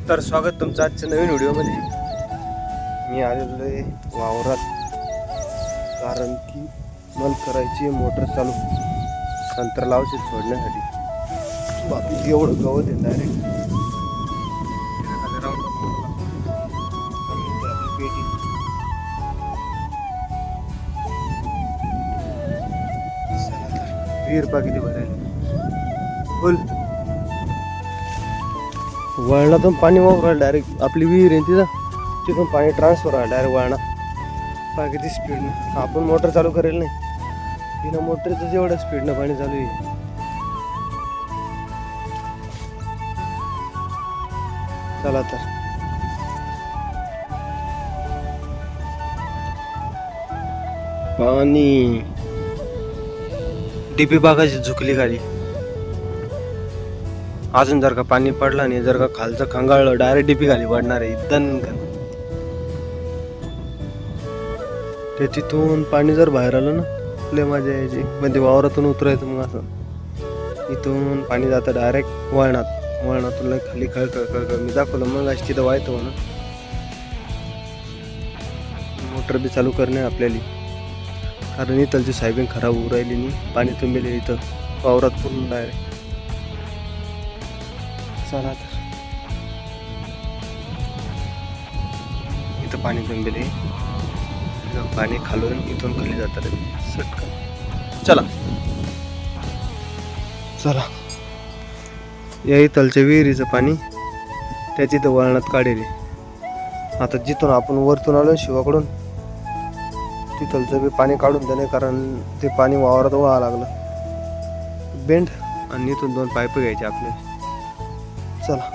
तर स्वागत तुमचं आजच्या नवीन व्हिडिओमध्ये. मी आलेलो आहे वावरात, कारण की मल करायची मोटर चालू संत्र लावशी सोडण्यासाठी. बाकी एवढं गवत आहे डायरेक्ट पेटी. विहीर पा किती भरायला फुल वळणातून पाणी वापरायला डायरेक्ट आपली विहीर आहे तिथून पाणी ट्रान्सफर व्हायला डायरेक्ट वळणा पा किती स्पीडनं. आपण मोटर चालू करेल नाही, तिनं मोटरचं जेवढं स्पीडनं पाणी चालू आहे. चला तर पाणी डीपी बागाची झुकली खाली. अजून जर का पाणी पडला नाही, जर का खालचं खंगाळलं डायरेक्ट डीपी खाली पडणार आहे दणकन. ते तिथून पाणी जर बाहेर आलं ना लय मजा यायची, पण ते वावरातून उतरायचं. मग असं इथून पाणी जातं डायरेक्ट वळणातून लय खाली खळखळ मी दाखवलं मग अशी तिथं व्हायचं म्हणून. मोटर बी चालू करणे आपल्याला, कारण इथलची सायबिंग खराब होऊ राहिली नाही, पाणी तुंबेले इथं वावरात पूर्ण डायरेक्ट. चला तर इथं पाणी तुंबेले, पाणी खालून इथून खाली जातात सटकन. चला चला या इथलच्या विहिरीचं पाणी त्याची तर वळणात काढेल. आता जिथून आपण वरतून आलो शिवाकडून तिथलचं बी पाणी काढून देणे, कारण ते पाणी वावरात व्हावं लागलं बेंड, आणि इथून 2 पाईप घ्यायचे आपले. चला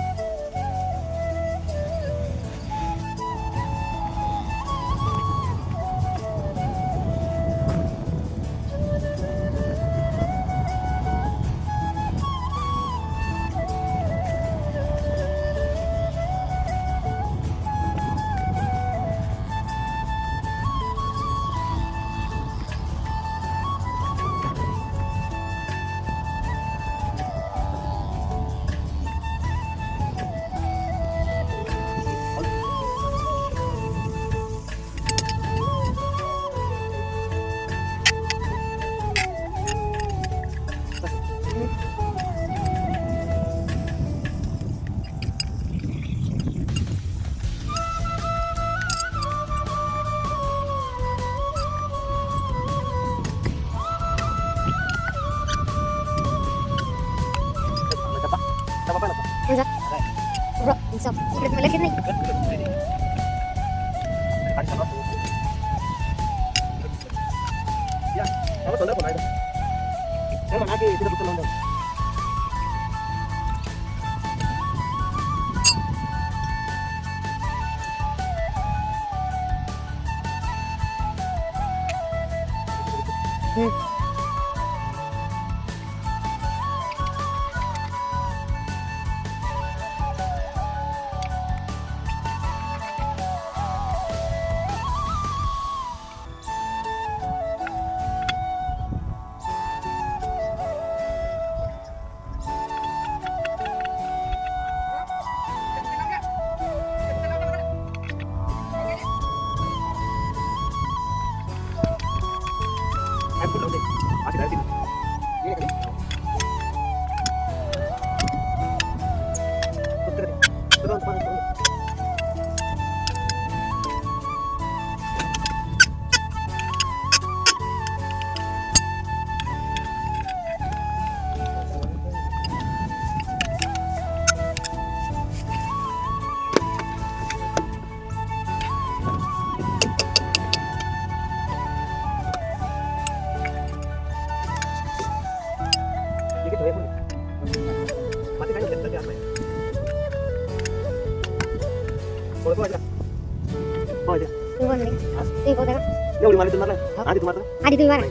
आधी तुम्ही मारा.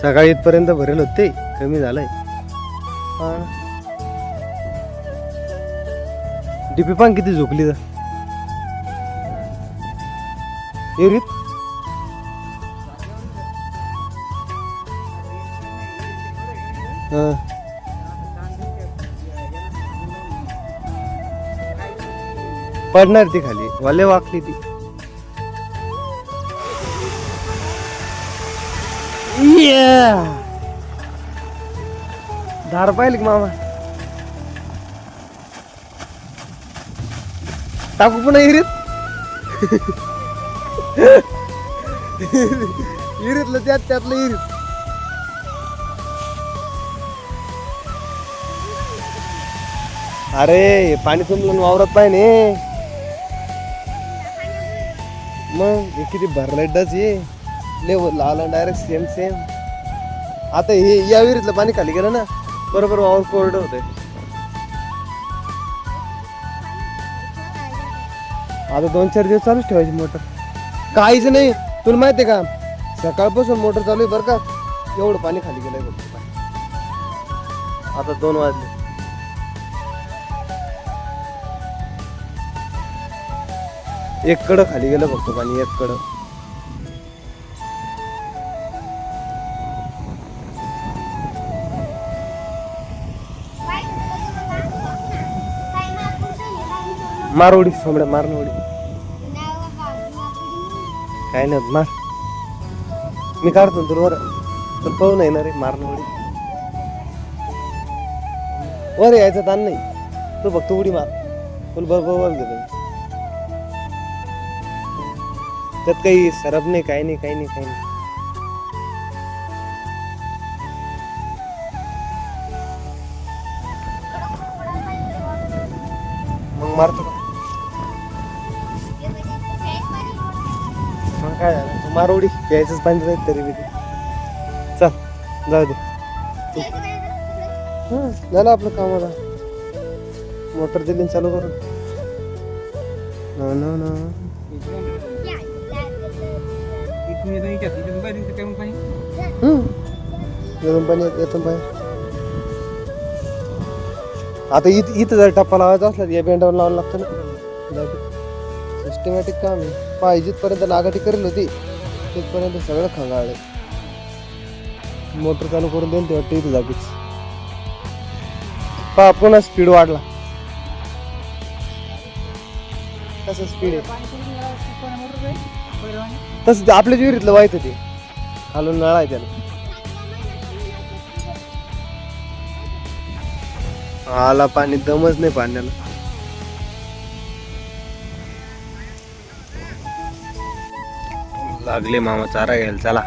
सकाळी इथपर्यंत भरेल होते, कमी झालंय. डीपी पण किती झोपली तर एरीत. पडणार ती खाली, वाले वाकली ती. धार पाहिली का मामा? टाकू पुन्हा इरीत. इरीतलं त्यातलं इरीत. अरे हे पाणी तुंबलं वावरात पाहिजे. मग हे किती भरलंय डच ये लेवल आला डायरेक्ट सेम सेम. आता हे या विहिरीतलं पाणी खाली गेलं ना, बरोबर वावर कोरडं होतंय. आता 2-4 दिवस चालूच ठेवायची मोटर. काहीच नाही, तुला माहितीये का, सकाळपासून मोटर चालू आहे बरं का. एवढं पाणी खाली गेलंय बघ. आता 2 वाजले. एक कडं खाली गेलं फक्त पाणी, एक कडं. मारवडी सोमड्या मारनवडी काय नाही मार. मी काढतो तुला वर, तर पाहून येणार रे मारनवडी. वर यायचा ताण नाही, तू फक्त उडी मार. तुला बरोबर घेतो. त्यात काही सरप नाही, काही नाही, काही नाही, काही नाही. मग मारतो का? मग काय झालं, तू मारवडी प्यायचंच पाणी राहील तरी बी. चल जाऊ दे. झालं आपलं काम. आता मोटर दिली चालू करून. येतून पाणी. आता इथं जर टप्पा लावायचा असला तर या बेंडावर लावायला लागतं ना. सिस्टमॅटिक काम आहे. पाहिजे जिथपर्यंत लागाटी करेल होती तिथपर्यंत सगळं खंगाळलं. मोटर चालू करून देईल तेव्हा इथं जागीच पहा पुन्हा स्पीड वाढला. कसं स्पीड आहे तसं आपल्या विहिरीतलं वाईट होते. खालून नळा आहे त्याला. आला पाणी, दमच नाही पाण्याला. लागले मामा चारा घ्यायला. चला